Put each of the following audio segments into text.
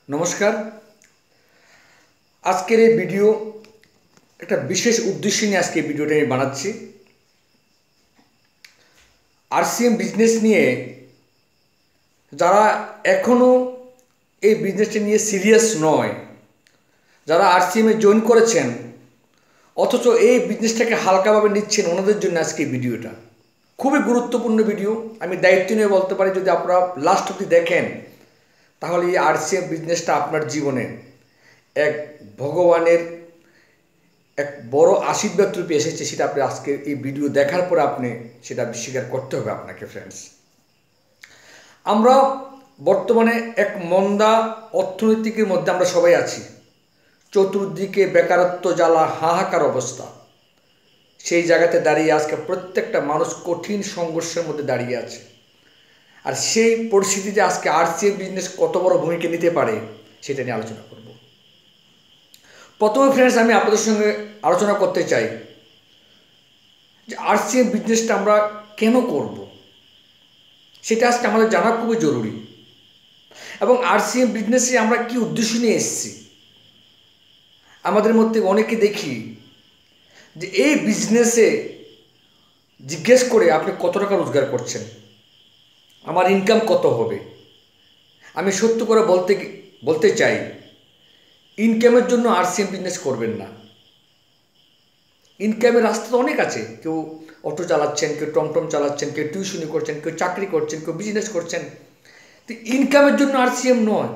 নমস্কার। আজকের এই ভিডিও একটা বিশেষ উদ্দেশ্য নিয়ে আজকে এই ভিডিওটা আমি বানাচ্ছি। আরসিএম বিজনেস নিয়ে যারা এখনও এই বিজনেসটা নিয়ে সিরিয়াস নয়, যারা আরসিএমে জয়েন করেছেন অথচ এই বিজনেসটাকে হালকাভাবে নিচ্ছেন, ওনাদের জন্য আজকে এই ভিডিওটা খুবই গুরুত্বপূর্ণ ভিডিও। আমি দায়িত্ব নিয়ে বলতে পারি, যদি আপনারা লাস্ট অবধি দেখেন তাহলে এই আরসিএম বিজনেসটা আপনার জীবনে এক ভগবানের এক বড় আশীর্বাদ রূপে এসেছে, সেটা আপনি আজকে এই ভিডিও দেখার পরে আপনি সেটা স্বীকার করতে হবে আপনাকে। ফ্রেন্ডস, আমরা বর্তমানে এক মন্দা অর্থনীতির মধ্যে আমরা সবাই আছি। চতুর্দিকে বেকারত্ব জ্বালা, হাহাকার অবস্থা। সেই জায়গাতে দাঁড়িয়ে আজকে প্রত্যেকটা মানুষ কঠিন সংঘর্ষের মধ্যে দাঁড়িয়ে আছে। আর সেই পরিস্থিতিতে আজকে আরসিএম বিজনেস কত বড় ভূমিকা নিতে পারে সেটা নিয়ে আলোচনা করব। প্রথমে ফ্রেন্ডস, আমি আপনাদের সঙ্গে আলোচনা করতে চাই যে আরসিএম বিজনেসটা আমরা কেন করব, সেটা আজকে আমাদের জানা খুবই জরুরি। এবং আরসিএম বিজনেসে আমরা কি উদ্দেশ্য নিয়ে এসেছি। আমাদের মধ্যে অনেকে দেখি যে এই বিজনেসে জিজ্ঞেস করে আপনি কত টাকা রোজগার করছেন, আমার ইনকাম কত হবে। আমি সত্য করে বলতে চাই, ইনকামের জন্য আরসিএম বিজনেস করবেন না। ইনকামের রাস্তা তো অনেক আছে। কেউ অটো চালাচ্ছেন, কেউ টমটম চালাচ্ছেন, কেউ টিউশনি করছেন, কেউ চাকরি করছেন, কেউ বিজনেস করছেন। তো ইনকামের জন্য আরসিএম নয়।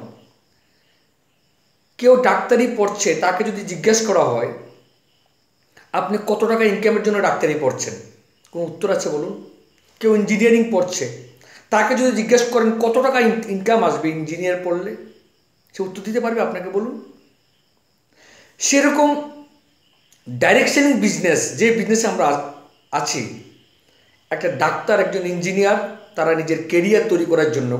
কেউ ডাক্তারি পড়ছে, তাকে যদি জিজ্ঞেস করা হয় আপনি কত টাকা ইনকামের জন্য ডাক্তারি পড়ছেন, কোনো উত্তর আছে বলুন? কেউ ইঞ্জিনিয়ারিং পড়ছে, তাকে যদি জিজ্ঞেস করেন কত টাকা ইনকাম আসবে ইঞ্জিনিয়ার পড়লে, সে উত্তর দিতে পারবে আপনাকে? বলুন। সেরকম ডাইরেক্ট সেলিং বিজনেস, যে বিজনেসে আমরা আছি, একটা ডাক্তার, একজন ইঞ্জিনিয়ার, তারা নিজের কেরিয়ার তৈরি করার জন্য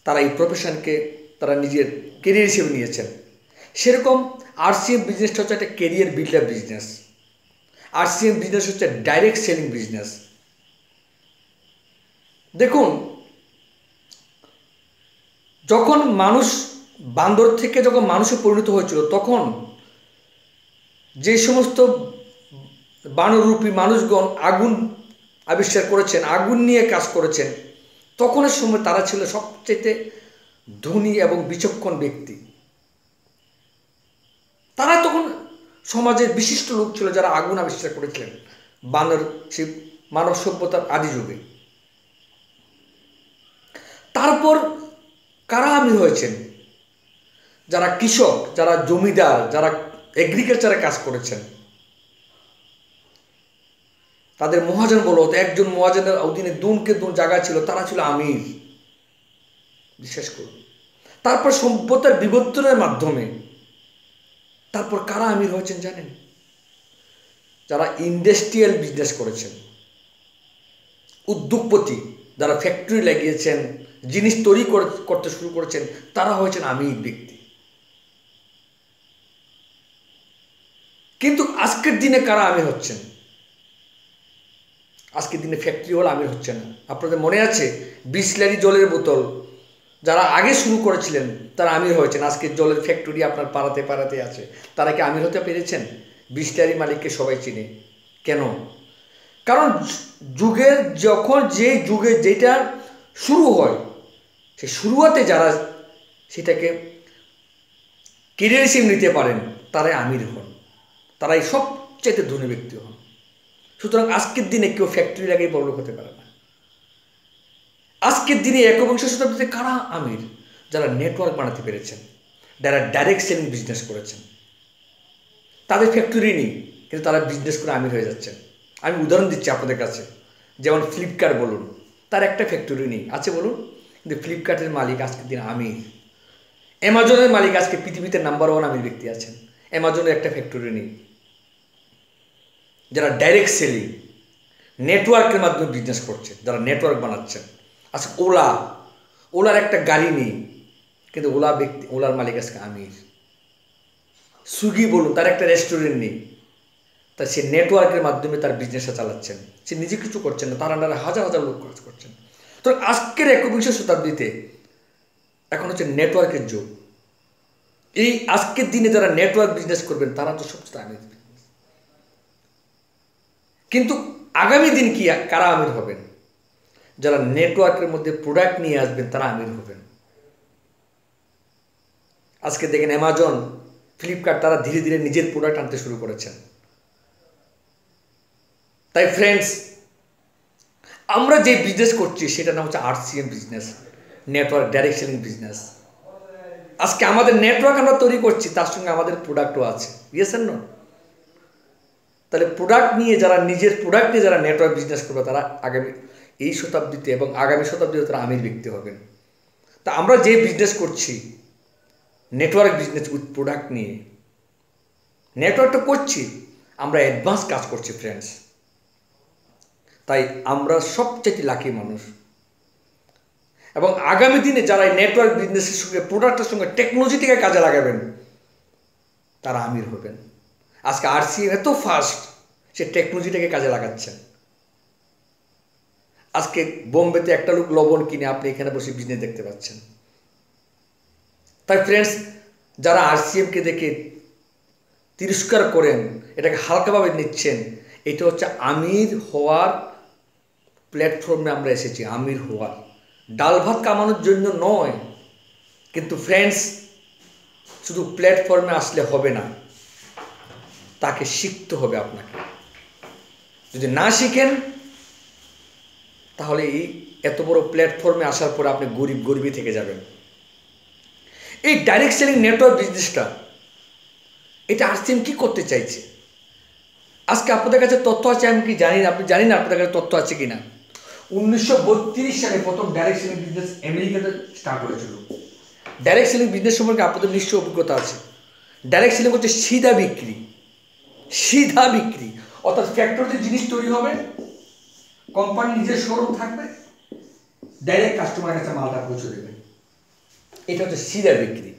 তারা এই প্রফেশনকে তারা নিজের কেরিয়ার হিসেবে নিয়েছেন। সেরকম আরসিএম বিজনেসটা হচ্ছে একটা career builder business. RCM business হচ্ছে ডাইরেক্ট সেলিং বিজনেস। দেখুন, যখন মানুষ বান্দর থেকে যখন মানুষে পরিণত হয়েছিল, তখন যে সমস্ত বানররূপী মানুষগণ আগুন আবিষ্কার করেছেন, আগুন নিয়ে কাজ করেছেন, তখনের সময় তারা ছিল সবচেয়ে ধনী এবং বিচক্ষণ ব্যক্তি। তারা তখন সমাজের বিশিষ্ট লোক ছিল যারা আগুন আবিষ্কার করেছিলেন বানর মানব সভ্যতার আদি যুগে। তারপর কারা আমির হয়েছেন? যারা কৃষক, যারা জমিদার, যারা এগ্রিকালচারে কাজ করেছেন, তাদের মহাজন বলো। একজন মহাজনের অধীনে দুনকে দুন জায়গা ছিল, তারা ছিল আমির। বিশ্বাস করুন। তারপর সভ্যতার বিবর্তনের মাধ্যমে তারপর কারা আমির হয়েছেন জানেন? যারা ইন্ডাস্ট্রিয়াল বিজনেস করেছেন, উদ্যোগপতি, যারা ফ্যাক্টরি লাগিয়েছেন, জিনিস তৈরি করতে শুরু করেছেন, তারা হয়েছেন আমির ব্যক্তি। কিন্তু আজকের দিনে কারা আমির হচ্ছেন? আজকের দিনে ফ্যাক্টরিওয়ালা আমির হচ্ছে না। আপনাদের মনে আছে বিসলারি জলের বোতল যারা আগে শুরু করেছিলেন তারা আমির হয়েছেন। আজকের জলের ফ্যাক্টরি আপনার পাড়াতে পাড়াতে আছে, তারা কি আমির হতে পেরেছেন? বিসলারি মালিককে সবাই চিনে। কেন? কারণ যুগের যখন যে যুগে যেটা শুরু হয়, সেই শুরুয়াতে যারা সেটাকে কেরিয়ার হিসেবে নিতে পারেন তারাই আমির হন, তারাই সবচেয়ে ধনী ব্যক্তি হন। সুতরাং আজকের দিনে কেউ ফ্যাক্টরি লাগিয়ে বড়লোক হতে পারে না। আজকের দিনে একবিংশ শতাব্দীতে কারা আমির? যারা নেটওয়ার্ক বানাতে পেরেছেন, যারা ডাইরেক্ট সেলিং বিজনেস করেছেন। তাদের ফ্যাক্টরি নেই, কিন্তু তারা বিজনেস করে আমির হয়ে যাচ্ছেন। আমি উদাহরণ দিচ্ছি আপনাদের কাছে। যেমন ফ্লিপকার্ট বলুন, তার একটা ফ্যাক্টরি নেই, আছে বলুন, কিন্তু ফ্লিপকার্টের মালিক আজকের দিন আমির। অ্যামাজনের মালিক আজকে পৃথিবীতে নাম্বার 1 আমির ব্যক্তি আছেন। অ্যামাজনের একটা ফ্যাক্টরি নেই। যারা ডাইরেক্ট সেলিং, নেটওয়ার্কের মাধ্যমে বিজনেস করছে, যারা নেটওয়ার্ক বানাচ্ছেন। আচ্ছা, ওলার একটা গাড়ি নেই, কিন্তু ওলার মালিক আজকে আমির। সুইগি বলুন, তার একটা রেস্টুরেন্ট নেই, তা সে নেটওয়ার্কের মাধ্যমে তার বিজনেসটা চালাচ্ছেন। সে নিজে কিছু করছেন না, তার আন্ডারে হাজার হাজার লোক কাজ করছেন। তো আজকের একবিংশ শতাব্দীতে এখন হচ্ছে নেটওয়ার্কের যুগ। এই আজকের দিনে যারা নেটওয়ার্ক বিজনেস করবেন তারা তো সবচেয়ে আমির। কিন্তু আগামী দিন কি কারা আমির হবেন? যারা নেটওয়ার্কের মধ্যে প্রোডাক্ট নিয়ে আসবেন তারা আমির হবেন। আজকে দেখেন অ্যামাজন, ফ্লিপকার্ট তারা ধীরে ধীরে নিজের প্রোডাক্ট আনতে শুরু করেছেন। তাই ফ্রেন্ডস, আমরা যে বিজনেস করছি সেটার নাম হচ্ছে RCM business, network direct selling business. আজকে আমাদের নেটওয়ার্ক আমরা তৈরি করছি, তার সঙ্গে আমাদের প্রোডাক্টও আছে। Yes and no? তাহলে প্রোডাক্ট নিয়ে যারা নিজের প্রোডাক্ট নিয়ে যারা নেটওয়ার্ক বিজনেস করবে তারা আগামী এই শতাব্দীতে এবং আগামী শতাব্দীতে তারা আমির ব্যক্তি হবেন। তা আমরা যে বিজনেস করছি নেটওয়ার্ক বিজনেস উইথ প্রোডাক্ট নিয়ে, নেটওয়ার্কটা করছি, আমরা অ্যাডভান্স কাজ করছি ফ্রেন্ডস। তাই আমরা সবচেয়ে লাকি মানুষ। এবং আগামী দিনে যারা এই নেটওয়ার্ক বিজনেসের সঙ্গে প্রোডাক্টের সঙ্গে টেকনোলজিটিকে কাজে লাগাবেন তারা আমির হবেন। আজকে RCM এত ফাস্ট, সে টেকনোলজিটাকে কাজে লাগাচ্ছেন। আজকে বোম্বেতে একটা লোক লবণ কিনে আপনি এখানে বসে বিজনেস দেখতে পাচ্ছেন। তাই ফ্রেন্ডস, যারা RCMকে দেখে তিরস্কার করেন, এটাকে হালকাভাবে নিচ্ছেন, এটা হচ্ছে আমির হওয়ার প্ল্যাটফর্মে আমরা এসেছি। আমির হওয়ার, ডাল ভাত কামানোর জন্য নয়। কিন্তু ফ্রেন্ডস, শুধু প্ল্যাটফর্মে আসলে হবে না, তাকে শিখতে হবে আপনাকে। যদি না শিখেন তাহলে এই এত বড় প্ল্যাটফর্মে আসার পরে আপনি গরিবই থেকে যাবেন। এই ডাইরেক্ট সেলিং নেটওয়ার্ক বিজনেসটা, এটা RCM কি করতে চাইছে? আজকে আপনাদের কাছে তথ্য আছে, আমি কি জানি না, আপনি জানি না আপনাদের কাছে তথ্য আছে কিনা। 1932 সালে প্রথম ডাইরেক্ট সেলিং বিজনেস আমেরিকাতে স্টার্ট হয়েছিল। ডাইরেক্ট সেলিং বিজনেস সম্পর্কে আপনাদের নিশ্চয়ই অভিজ্ঞতা আছে। ডাইরেক্ট সেলিং হচ্ছে সিধা বিক্রি। সিধা বিক্রি অর্থাৎ ফ্যাক্টরিতে জিনিস তৈরি হবে, কোম্পানি নিজের শোরুম থাকবে, ডাইরেক্ট কাস্টমারের কাছে মালটা পৌঁছে দেবে। এটা হচ্ছে সিধা বিক্রি।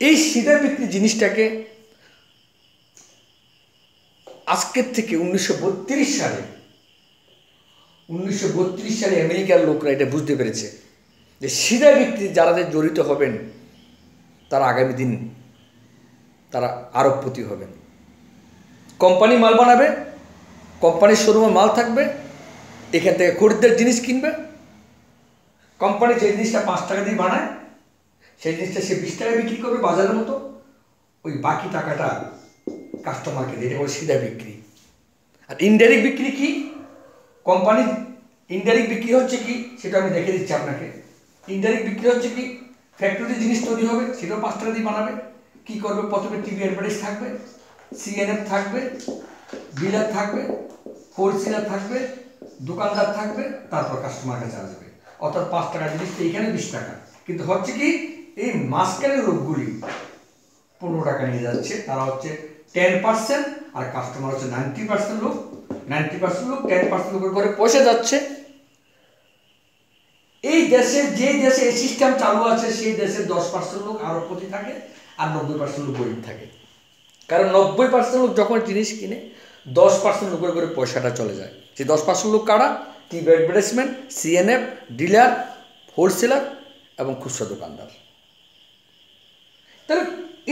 এই সিধা বিক্রি জিনিসটাকে আজকের থেকে 1932 সালে আমেরিকার লোকরা এটা বুঝতে পেরেছে যে সিধা বিক্রি যারা জড়িত হবেন তারা আগামী দিন তারা আরবপতি হবেন। কোম্পানি মাল বানাবে, কোম্পানির শোরুমে মাল থাকবে, এখান থেকে খরিদ্দার জিনিস কিনবে। কোম্পানি যে জিনিসটা 5 টাকা দিয়ে বানায় সেই জিনিসটা সে 20 টাকায় বিক্রি করবে বাজারের মতো, ওই বাকি টাকাটা কাস্টমারকে দিয়ে। এটা হলো সিধা বিক্রি। আর ইনডাইরেক্ট বিক্রি কি? কোম্পানির ইনডাইরেক্ট বিক্রি হচ্ছে কি সেটা আমি দেখে দিচ্ছি আপনাকে। ইনডাইরেক্ট বিক্রি হচ্ছে কি, ফ্যাক্টরিতে জিনিস তৈরি হবে, সেটাও 5 টাকা দিয়ে বানাবে। কী করবে? প্রথমে টিভি অ্যাডভার্টাইজ থাকবে, CNN থাকবে, ডিলার থাকবে, হোলসেলার থাকবে, দোকানদার থাকবে, তারপর কাস্টমার কাছে আসবে। অর্থাৎ 5 টাকা জিনিসটা এখানে 20 টাকা। কিন্তু হচ্ছে কি, এই মাঝখানের লোকগুলি 15 টাকা নিয়ে যাচ্ছে, তারা হচ্ছে 10%, আর কাস্টমার হচ্ছে 90% লোক। 90% লোক 10% লোকের ঘরে পয়সা যাচ্ছে। এই দেশে যে দেশে এই সিস্টেম চালু আছে সেই দেশে 10% লোক আরবপতি থাকে আর 90% লোক গরিব থাকে। কারণ 90% লোক যখন জিনিস কিনে 10% লোকের ঘরে পয়সাটা চলে যায়। সেই 10% লোক কারা? TV advertisement, CNN, dealer, wholesaler এবং খুচরা দোকানদার। তাহলে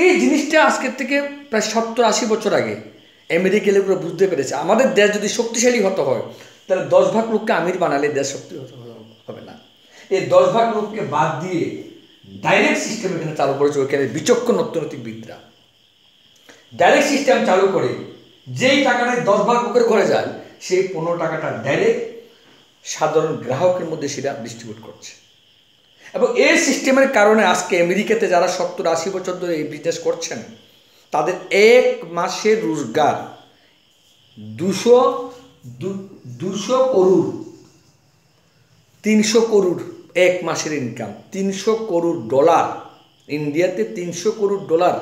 এই জিনিসটা আজকের থেকে প্রায় 70-80 বছর আগে আমেরিকার লোকরা বুঝতে পেরেছে। আমাদের দেশ যদি শক্তিশালী হতে হয় তাহলে 10 ভাগ লোককে আমির বানালে দেশ শক্তি হবে না। এই 10 ভাগ লোককে বাদ দিয়ে ডাইরেক্ট সিস্টেম এখানে চালু করেছে ওইখানে বিচক্ষণ অর্থনৈতিকবিদরা। ডাইরেক্ট সিস্টেম চালু করে যেই টাকাটা 10 ভাগ লোকের ঘরে যায় সেই 15 টাকাটা ডাইরেক্ট সাধারণ গ্রাহকের মধ্যে সেটা ডিস্ট্রিবিউট করছে। এবং এই সিস্টেমের কারণে আজকে আমেরিকাতে যারা 70-80 বছর ধরে এই বিজনেস করছেন তাদের এক মাসের রোজগার 200 করোড়, 300 করোড় এক মাসের ইনকাম, 300 করোড় ডলার। ইন্ডিয়াতে 300 করোড় ডলার,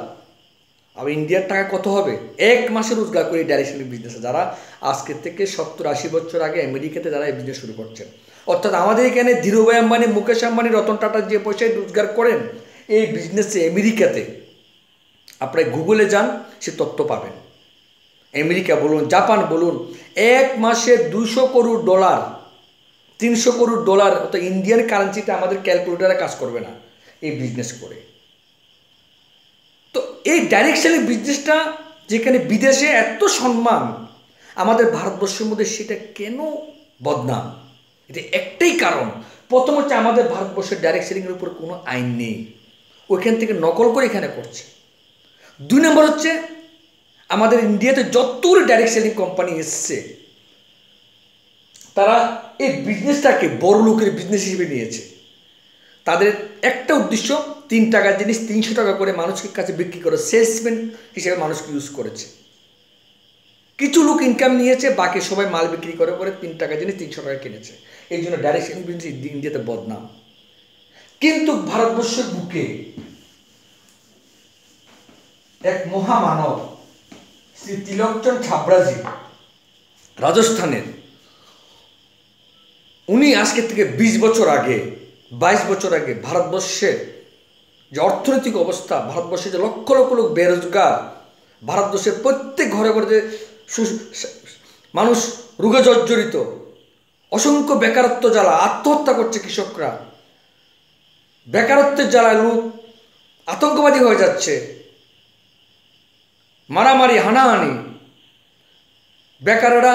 আর ইন্ডিয়ার টাকা কত হবে? এক মাসে রোজগার করে ডাইরেক্ট সেলিং বিজনেসে যারা আজকের থেকে 70-80 বছর আগে আমেরিকাতে যারা এই বিজনেস শুরু করছেন। অর্থাৎ আমাদের এখানে ধীরুভাই আম্বানি, মুকেশ আম্বানি, রতন টাটা যে পয়সায় রোজগার করেন এই বিজনেসে আমেরিকাতে, আপনারা গুগলে যান সে তথ্য পাবেন। আমেরিকা বলুন, জাপান বলুন, এক মাসে 200 করোড় ডলার $300 করোড়, অর্থাৎ ইন্ডিয়ান কারেন্সিতে আমাদের ক্যালকুলেটারে কাজ করবে না এই বিজনেস করে। তো এই ডাইরেক্ট সেলিং বিজনেসটা যেখানে বিদেশে এত সম্মান, আমাদের ভারতবর্ষের মধ্যে সেটা কেন বদনাম? এটা একটাই কারণ। প্রথম হচ্ছে আমাদের ভারতবর্ষের ডাইরেক্ট সেলিংয়ের উপর কোনো আইন নেই, ওইখান থেকে নকল করে এখানে করছে। 2 নম্বর হচ্ছে আমাদের ইন্ডিয়াতে যতগুলো ডাইরেক্ট সেলিং কোম্পানি এসছে, তারা এই বিজনেসটাকে বড় লোকের বিজনেস হিসেবে নিয়েছে। তাদের একটা উদ্দেশ্য, 3 টাকার জিনিস 300 টাকা করে মানুষের কাছে বিক্রি করে সেলসম্যান হিসেবে মানুষকে ইউজ করেছে। কিছু লোক ইনকাম নিয়েছে, বাকি সবাই মাল বিক্রি করে করে 3 টাকার জিনিস 300 টাকা কিনেছে। এই জন্য ডাইরেক্ট সেলিং বিজনেস ইন্ডিয়াতে বদনাম। কিন্তু ভারতবর্ষের বুকে এক মহামানব শ্রী তিলকচন্দ ছাব্রাজি, রাজস্থানের, উনি আজকে থেকে 20 বছর আগে, 22 বছর আগে ভারতবর্ষের যে অর্থনৈতিক অবস্থা, ভারতবর্ষে যে লক্ষ লক্ষ লোক বেরোজগার, ভারতবর্ষের প্রত্যেক ঘরে ঘরে যে মানুষ রোগে জর্জরিত, অসংখ্য বেকারত্ব জ্বালা, আত্মহত্যা করছে কৃষকরা, বেকারত্বের জ্বালায় লোক আতঙ্কবাদী হয়ে যাচ্ছে, মারামারি হানাহানি, বেকারেরা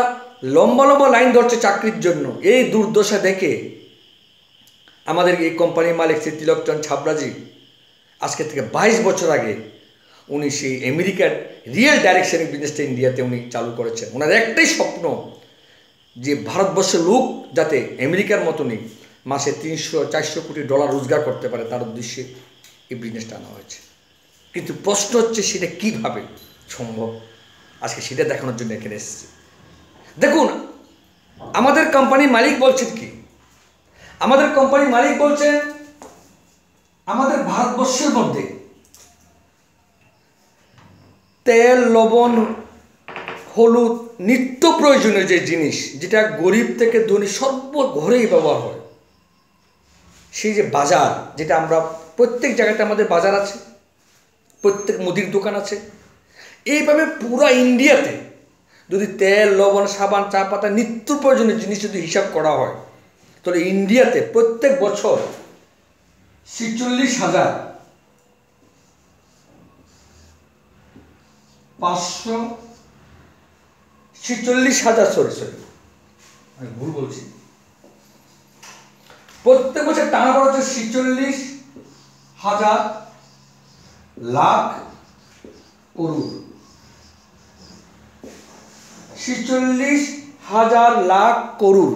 লম্বা লম্বা লাইন ধরছে চাকরির জন্য। এই দুর্দশা দেখে আমাদের এই কোম্পানির মালিক শ্রী তিলকচন্দ ছাব্রাজি আজকে থেকে 22 বছর আগে উনি সেই আমেরিকার রিয়েল ডাইরেক্ট সেলিং বিজনেসটা ইন্ডিয়াতে উনি চালু করেছেন। ওনার একটাই স্বপ্ন যে ভারতবর্ষের লোক যাতে আমেরিকার মতনই মাসে $300-400 কোটি রোজগার করতে পারে, তার উদ্দেশ্যে এই বিজনেসটা আনা হয়েছে। কিন্তু প্রশ্ন হচ্ছে সেটা কীভাবে সম্ভব, আজকে সেটা দেখানোর জন্য এখানে এসেছি। দেখুন, আমাদের কোম্পানির মালিক বলছেন কি? আমাদের কোম্পানির মালিক বলছেন আমাদের ভারতবর্ষের মধ্যে তেল, লবণ, হলুদ, নিত্য প্রয়োজনীয় যে জিনিস, যেটা গরিব থেকে ধনী সর্ব ঘরেই ব্যবহার হয়, সেই যে বাজার, যেটা আমরা প্রত্যেক জায়গাতে আমাদের বাজার আছে, প্রত্যেক মুদির দোকান আছে, এইভাবে পুরো ইন্ডিয়াতে যদি তেল, লবণ, সাবান, চা পাতা, নিত্য প্রয়োজনীয় জিনিস যদি হিসাব করা হয়, তাহলে ইন্ডিয়াতে প্রত্যেক বছর 46,000 আমি ভুল বলছি, প্রত্যেক বছর টানা পড়া হচ্ছে 46,000 লাখ করোড়। 46,000 লাখ করোড়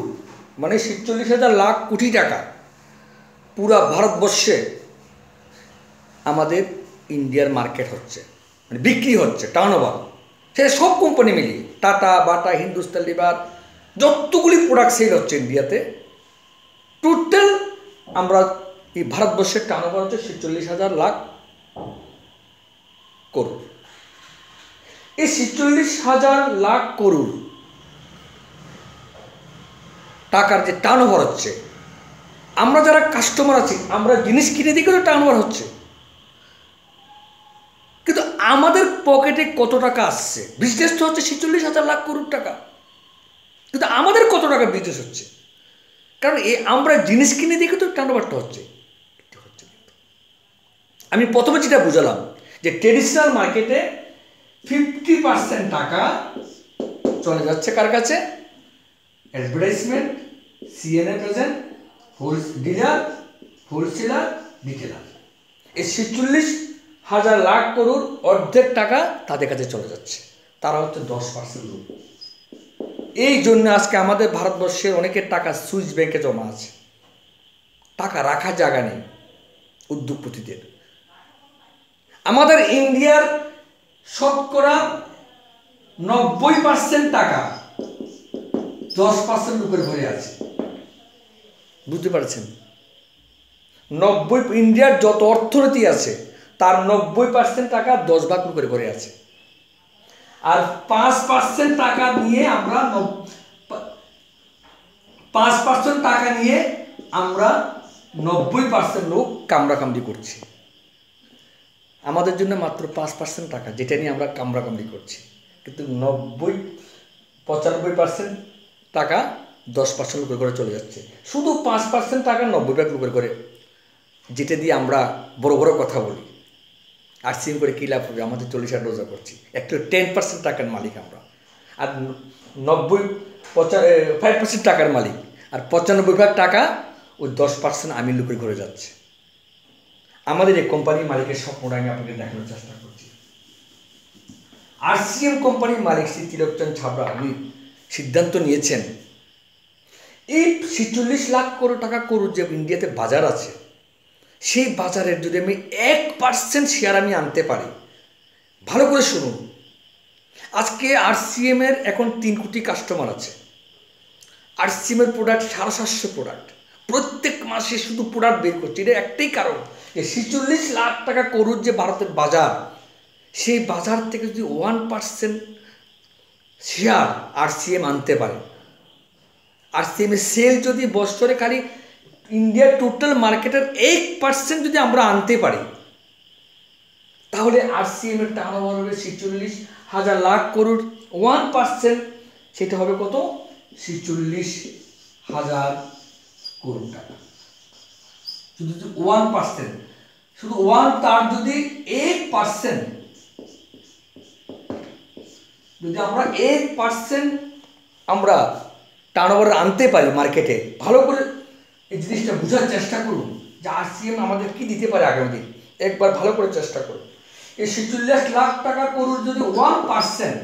মানে 46,000 লাখ কোটি টাকা পুরা ভারতবর্ষে আমাদের ইন্ডিয়ার মার্কেট হচ্ছে, মানে বিক্রি হচ্ছে, টার্নওভার। সেটা সব কোম্পানি মিলিয়ে, টাটা, বাটা, হিন্দুস্তান লিভার, যতগুলি প্রোডাক্ট সেল হচ্ছে ইন্ডিয়াতে, টোটাল আমরা এই ভারতবর্ষের টার্নওভার হচ্ছে 46,000 লাখ করোড়। এই 46,000 লাখ করোড় টাকার যে টার্নওভার হচ্ছে, আমরা যারা কাস্টমার আছি, আমরা জিনিস কিনে দিকে তো টার্নওভার হচ্ছে, কিন্তু আমাদের পকেটে কত টাকা আসছে? বিজনেস তো হচ্ছে 46,000 লাখ করোড় টাকা, কিন্তু আমাদের কত টাকা বিজনেস হচ্ছে? কারণ আমরা জিনিস কিনে দিকে তো টার্নওভারটা হচ্ছে। আমি প্রথমে যেটা বুঝালাম যে ট্রেডিশনাল মার্কেটে 50% টাকা চলে যাচ্ছে কার কাছে? Advertisement, CNA present, dealer, wholesaler, retailer. এই 46,000 লাখ করোড় অর্ধেক টাকা তাদের কাছে চলে যাচ্ছে, তারা হচ্ছে 10% লোক। এই জন্য আজকে আমাদের ভারতবর্ষের অনেকের টাকা সুইস ব্যাংকে জমা আছে, টাকা রাখার জায়গা নেই উদ্যোগপতিদের। আমাদের ইন্ডিয়ার শতকরা 90% টাকা 10% লোকের ঘরে আছে, বুঝতে পারছেন? ইন্ডিয়ার যত অর্থনীতি আছে তার 90% টাকা 10 ভাগ লোকের ঘরে আছে, আর 5% টাকা নিয়ে আমরা 5% টাকা নিয়ে আমরা 90% লোক কামড়াকামড়ি করছি। আমাদের জন্য মাত্র 5% টাকা, যেটা নিয়ে আমরা কামড়াকামড়ি করছি, কিন্তু 95% টাকা 10% লুকের করে চলে যাচ্ছে, শুধু 5% টাকা 90 ভাগ লুকের করে, যেটা দিয়ে আমরা বড় বড় কথা বলি। আরসিএম করে কী লাভ হবে, আমাদের 40 রোজা করছি, একটু 10% টাকার মালিক আমরা, আর 5% টাকার মালিক, আর 95 ভাগ টাকা ওই 10% আমি লুকের ঘরে যাচ্ছে। আমাদের এই কোম্পানির মালিকের স্বপ্নটা আমি আপনাকে দেখানোর চেষ্টা করছি। আরসিএম কোম্পানির মালিক শ্রী তিলকচন্দ ছাবড়া উনি সিদ্ধান্ত নিয়েছেন, এই 46 লাখ টাকা করোড় যে ইন্ডিয়াতে বাজার আছে, সেই বাজারের যদি আমি 1% শেয়ার আমি আনতে পারি, ভালো করে শুনুন, আজকে আরসিএমের এখন 3 কোটি কাস্টমার আছে। আরসিএমের প্রোডাক্ট 750 প্রোডাক্ট, প্রত্যেক মাসে শুধু প্রোডাক্ট বের করছে। এটা একটাই কারণ যে 46 লাখ টাকা করোড় যে ভারতের বাজার, সেই বাজার থেকে যদি 1% শেয়ার আরসিএম আনতে পারে, আরসিএমের সেল যদি বছরে খালি ইন্ডিয়ার টোটাল মার্কেটের 1% যদি আমরা আনতে পারি, তাহলে আরসিএমের টার্নওভার হবে 46,000 লাখ করোড়। 1% সেটা হবে কত? 46,000 করোড় টাকা। শুধু 1%, শুধু তার যদি 1%, যদি আমরা 1% আমরা টার্নওভার আনতে পারি মার্কেটে, ভালো করে এই জিনিসটা বোঝার চেষ্টা করুন যে আরসিএম আমাদের কি দিতে পারে আগামী দিন, একবার ভালো করে চেষ্টা করুন। এই 46 লাখ টাকা করোড় যদি 1%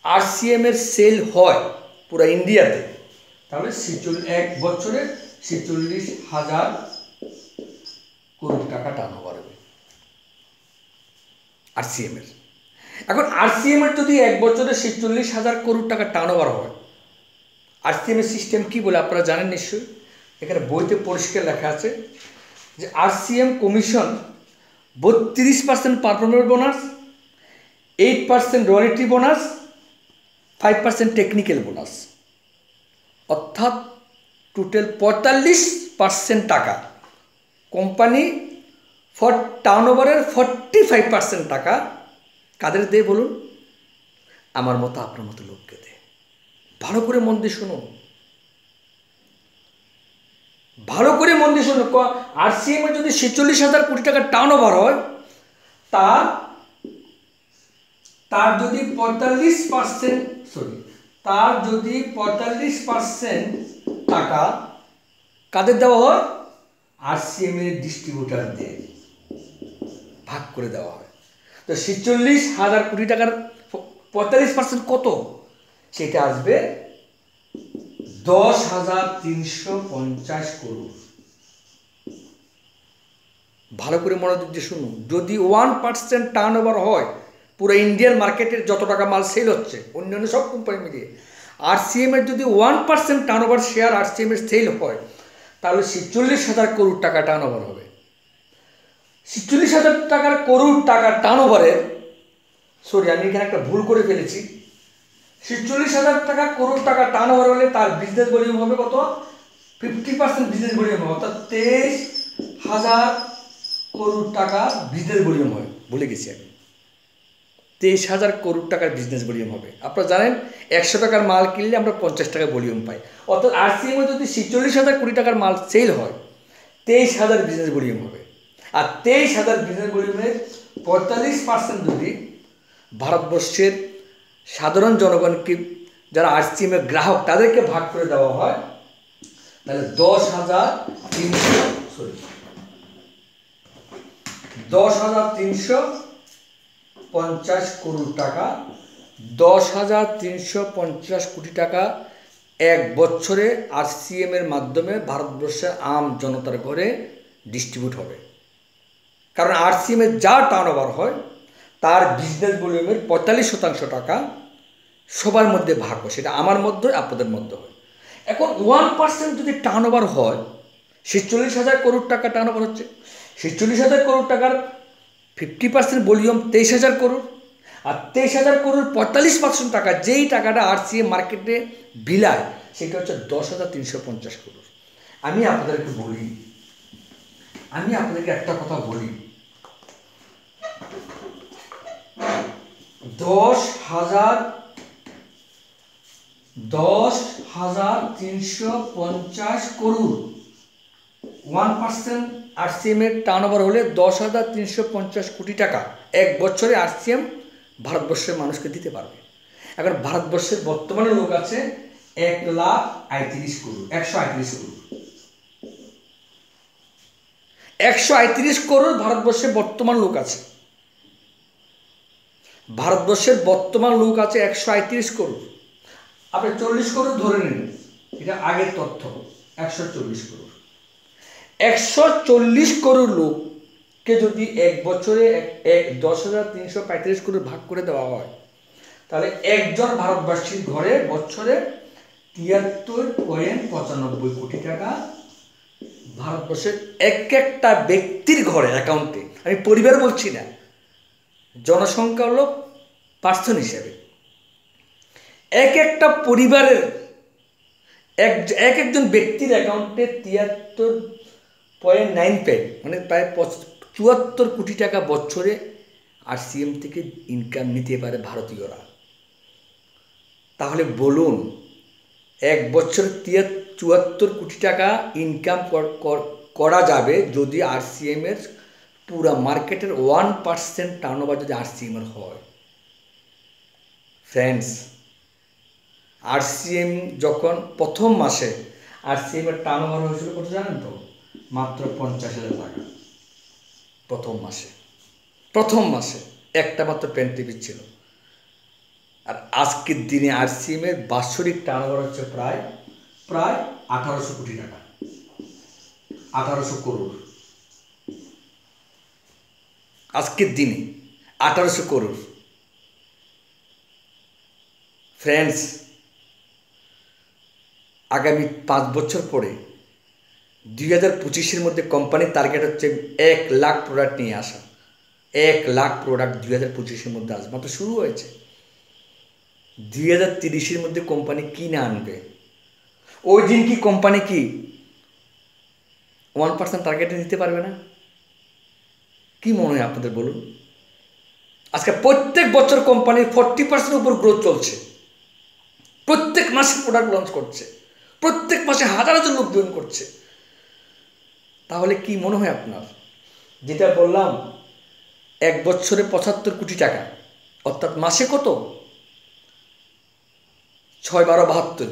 আরসিএম এর সেল হয় পুরো ইন্ডিয়াতে, তাহলে 1 বছরে 46,000 করোড় টাকা টার্নওভার হবে আরসিএম এর। এখন আরসিএম এর যদি 1 বছরে 46,000 করোড় টাকা টার্নওভার হয়, আরসিএম এর সিস্টেম কি বলে আপনারা জানেন নিশ্চয়ই, এখানে বইতে পরিষ্কার লেখা আছে যে RCM commission 32% performance bonus, 8% royalty bonus, 5% technical bonus, অর্থাৎ টোটাল 45% টাকা কোম্পানি ফর টার্নওভারের 45% টাকা কাদের দেয় বলুন? আমার মতো আপনার মতো লোককে দেয়। ভালো করে মন দিয়ে শুনুন, ভালো করে মন দিয়ে শুনুন। আরসিএম এর যদি 46,000 কোটি টাকা টার্নওভার হয়, তার যদি 45% টাকা কাদের দেওয়া হয়? আরসিএম এর ডিস্ট্রিবিউটারদের ভাগ করে দেওয়া হয়। তো 46,000 কোটি টাকার 45% কত? সেটা আসবে 10,350 করোড়। ভালো করে মনোযোগ দিয়ে শুনুন, যদি 1% টার্নওভার হয় পুরো ইন্ডিয়ান মার্কেটের যত টাকা মাল সেল হচ্ছে অন্যান্য সব কোম্পানি মিলিয়ে, আরসিএম এর যদি 1% টার্নওভার শেয়ার আরসিএম এর সেল হয়, তাহলে 46,000 করোড় টাকা টার্নওভার হবে। 46,000 টাকার করোড় টাকা টার্নওভারের, সরি আমি এখানে একটা ভুল করে ফেলেছি, 46,000 টাকা করোড় টাকা টার্নওভার হলে তার বিজনেস ভলিউম হবে কত? 50% বিজনেস ভলিউম হবে, অর্থাৎ 23,000 করোড় টাকা বিজনেস ভলিউম হয়। ভুলে গেছি আমি, 23,000 করোড় টাকার বিজনেস ভলিউম হবে। আপনারা জানেন 100 টাকার মাল কিনলে আমরা 50 টাকা ভলিউম পাই, অর্থাৎ আরসিএমে যদি 46,000 কোটি টাকার মাল সেল হয়, 23,000 বিজনেস ভলিউম হবে। আর 23,000 বিজনেস ভলিউমের 45% যদি ভারতবর্ষের সাধারণ জনগণকে, যারা আরসিএম এর গ্রাহক, তাদেরকে ভাগ করে দেওয়া হয়, তাহলে 10,350 করোড় টাকা, 10,350 কোটি টাকা 1 বছরে আরসিএম এর মাধ্যমে ভারতবর্ষের আম জনতার ঘরে ডিস্ট্রিবিউট হবে। কারণ আরসিএম এর যা টার্নওভার হয় তার বিজনেস ভলিউমের 45% টাকা সবার মধ্যে ভাগ হয়, সেটা আমার মধ্যে আপনাদের মধ্যে হয়। এখন 1% যদি টার্নওভার হয়, 46,000 করোড় টাকা টার্নওভার হচ্ছে, 46,000 করোড় টাকার 50% ভলিউম 23,000 করোড়, আর 23,000 করোড় 45% টাকা, যেই টাকাটা আরসিএম মার্কেটে বিলায়, সেটা হচ্ছে 10,350 করোড়। আমি আপনাদেরকে একটা কথা বলি, 10,000 10,350 করোড়। 1% আরসিএম এর টার্নওভার হলে 10,350 কোটি টাকা এক বছরে আরসিএম ভারতবর্ষের মানুষকে দিতে পারবে। এখন ভারতবর্ষের বর্তমানে লোক আছে 1,38,00,00,000 138 করোড়। 138 করোড় ভারতবর্ষে বর্তমান লোক আছে। ভারতবর্ষের বর্তমান লোক আছে 138 করোড়। আপনি 40 করোড় ধরে নিন, এটা আগের তথ্য। 140 করোড়। 140 করোড় লোককে যদি এক বছরে 10,335 করোড় ভাগ করে দেওয়া হয়, তাহলে একজন ভারতবাসীর ঘরে বছরে 73.95 কোটি টাকা ভারতবর্ষের একটা ব্যক্তির ঘরে অ্যাকাউন্টে, আমি পরিবার বলছি না, জনসংখ্যা হলো পার্সন হিসেবে, একটা পরিবারের একজন ব্যক্তির অ্যাকাউন্টে 73.95 মানে প্রায় 74 কোটি টাকা বছরে আরসিএম থেকে ইনকাম নিতে পারে ভারতীয়রা। তাহলে বলুন, এক বছরে 74 কোটি টাকা ইনকাম করা যাবে যদি আরসিএম এর পুরা মার্কেটের 1% টার্নওভার যদি আরসিএম এর হয়। ফ্রেন্ডস, আরসিএম যখন প্রথম মাসে আরসিএম এর টার্নওভার হয়েছিল কত জানেন তো? মাত্র 50,000 টাকা। প্রথম মাসে একটা মাত্র পেন টিভি ছিল। আর আজকের দিনে আরসিএম এর বাৎসরিক টার্নওভার হচ্ছে প্রায় 1800 কোটি টাকা, 1800 করোড়। আজকের দিনে 1800 করোড়। ফ্রেন্ডস, আগামী 5 বছর পরে 2025-এর মধ্যে কোম্পানির টার্গেট হচ্ছে 1 লাখ প্রোডাক্ট নিয়ে আসা। 1 লাখ প্রোডাক্ট 2025-এর মধ্যে আসবে। মাত্র শুরু হয়েছে। 2030-এর মধ্যে কোম্পানি কি না আনবে? ওই দিন কি কোম্পানি কি 1% টার্গেটে নিতে পারবে না? কি মনে হয় আপনাদের বলুন? আজকে প্রত্যেক বছর কোম্পানির 40% উপর গ্রোথ চলছে। প্রত্যেক মাসে প্রোডাক্ট লঞ্চ করছে, প্রত্যেক মাসে হাজার হাজার লোক জয়েন করছে। তাহলে কি মনে হয় আপনার? যেটা বললাম, এক বছরে 75 কোটি টাকা, অর্থাৎ মাসে কত? 6 12 72,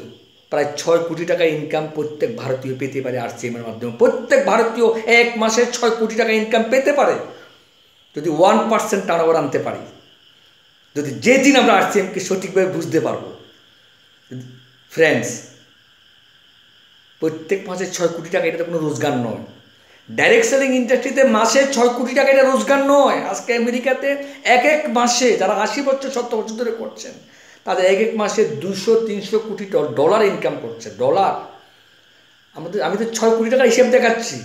প্রায় 6 কোটি টাকা ইনকাম প্রত্যেক ভারতীয় পেতে পারে আরসিএম এর মাধ্যমে। প্রত্যেক ভারতীয় এক মাসে 6 কোটি টাকা ইনকাম পেতে পারে যদি 1% টার্নওভার আনতে পারি, যদি যেদিন আমরা আরসিএমকে সঠিকভাবে বুঝতে পারবো। ফ্রেন্ডস, প্রত্যেক মাসে 6 কোটি টাকা এটা তো কোনো রোজগার নয়। ডাইরেক্ট সেলিং ইন্ডাস্ট্রিতে মাসে 6 কোটি টাকা এটা রোজগার নয়। আজকে আমেরিকাতে এক মাসে যারা 80 বছর 70 বছর ধরে করছেন, তাদের এক মাসে 200-300 কোটি ডলার ইনকাম করছে। ডলার। আমি তো 6 কোটি টাকার হিসেব দেখাচ্ছি।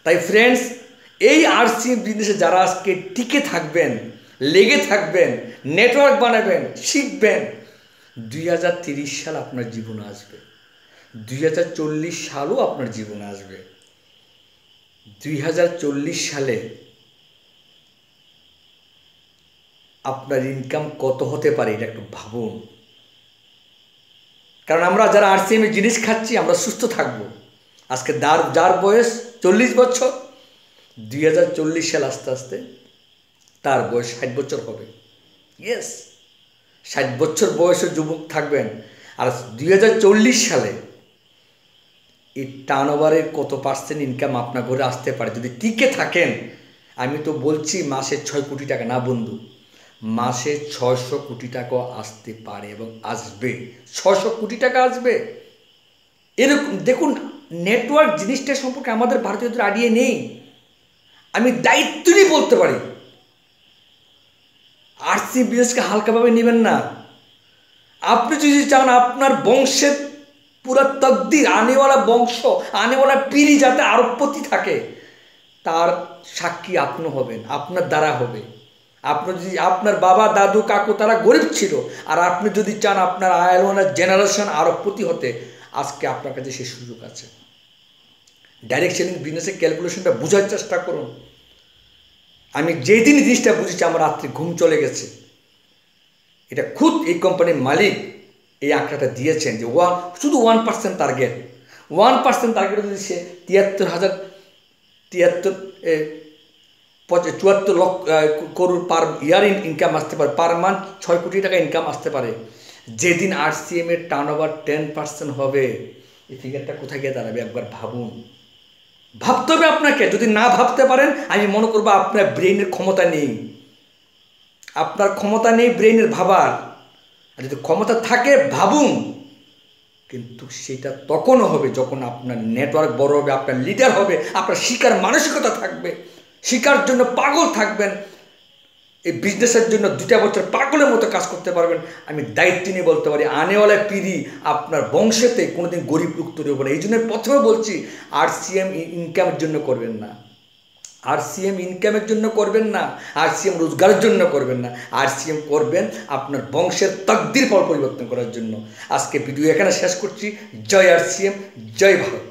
তাই ফ্রেন্ডস, এই আরসিএম বিজনেসে যারা আজকে টিকে থাকবেন, লেগে থাকবেন, নেটওয়ার্ক বানাবেন, শিখবেন, 2030 সাল আপনার জীবনে আসবে, 2040 সালও আপনার জীবনে আসবে। 2040 সালে আপনার ইনকাম কত হতে পারে এটা একটু ভাবুন। কারণ আমরা যারা আরসিএম এর জিনিস খাচ্ছি, আমরা সুস্থ থাকবো। আজকে যার বয়স 40 বছর, 2040 সাল আস্তে আস্তে তার বয়স 60 বছর হবে। ইয়েস, 60 বছর বয়সের যুবক থাকবেন। আর 2040 সালে এই টার্নওভারের কত পার্সেন্ট ইনকাম আপনার ঘরে আসতে পারে যদি টিকে থাকেন। আমি তো বলছি মাসে 6 কোটি টাকা না বন্ধু, মাসে 600 কোটি টাকা আসতে পারে এবং আসবে। 600 কোটি টাকা আসবে। এরকম দেখুন, নেটওয়ার্ক জিনিসটা সম্পর্কে আমাদের ভারতীয়দের আইডিয়া নেই। আমি দায়িত্ব নিয়ে বলতে পারি, আরসিএম বিজনেসকে হালকাভাবে নেবেন না। আপনি যদি চান আপনার বংশের পুরা তকদির, আনেওয়ালা বংশ, আনেওয়ালা পিড়ি যাতে আরবপতি থাকে, তার সাক্ষী আপনি হবেন, আপনার দ্বারা হবে। আপনি যদি আপনার বাবা দাদু কাকু তারা গরিব ছিল, আর আপনি যদি চান আপনার আয়ালওয়ালা জেনারেশন আরবপতি হতে, আজকে আপনার কাছে সেই সুযোগ আছে। ডাইরেক্ট সেলিং বিজনেসের ক্যালকুলেশনটা বোঝার চেষ্টা করুন। আমি যেই দিন জিনিসটা বুঝেছি, আমার রাত্রে ঘুম চলে গেছে। এটা খুদ এই কোম্পানির মালিক এই আঁকড়াটা দিয়েছেন যে শুধু 1% টার্গেট, 1% টার্গেট যদি সে 74 পার ইয়ার ইনকাম আসতে পারে, পার মান্থ 6 কোটি টাকা ইনকাম আসতে পারে। যেদিন RCM এর টার্নওভার 10% হবে, এই ফিগারটা কোথায় গিয়ে দাঁড়াবে একবার ভাবুন। ভাবতে হবে আপনাকে। যদি না ভাবতে পারেন, আমি মনে করবো আপনার ব্রেনের ক্ষমতা নেই, আপনার ক্ষমতা নেই ব্রেনের ভাবার। আর যদি ক্ষমতা থাকে ভাবুন, কিন্তু সেটা তখনও হবে যখন আপনার নেটওয়ার্ক বড় হবে, আপনার লিডার হবে, আপনার শিকার মানসিকতা থাকবে, শিকার জন্য পাগল থাকবেন, এই বিজনেসের জন্য 2টা বছর পাগলের মতো কাজ করতে পারবেন। আমি দায়িত্ব নিয়ে বলতে পারি, আনেওয়ালা পিড়ি আপনার বংশেতে কোনোদিন গরিব লোক তৈরি হবে না। এই জন্য প্রথমে বলছি, RCM ইনকামের জন্য করবেন না, RCM ইনকামের জন্য করবেন না, RCM রোজগারের জন্য করবেন না, RCM করবেন আপনার বংশের তকদির পরিবর্তন করার জন্য। আজকে ভিডিও এখানে শেষ করছি। জয় RCM, জয় ভারত।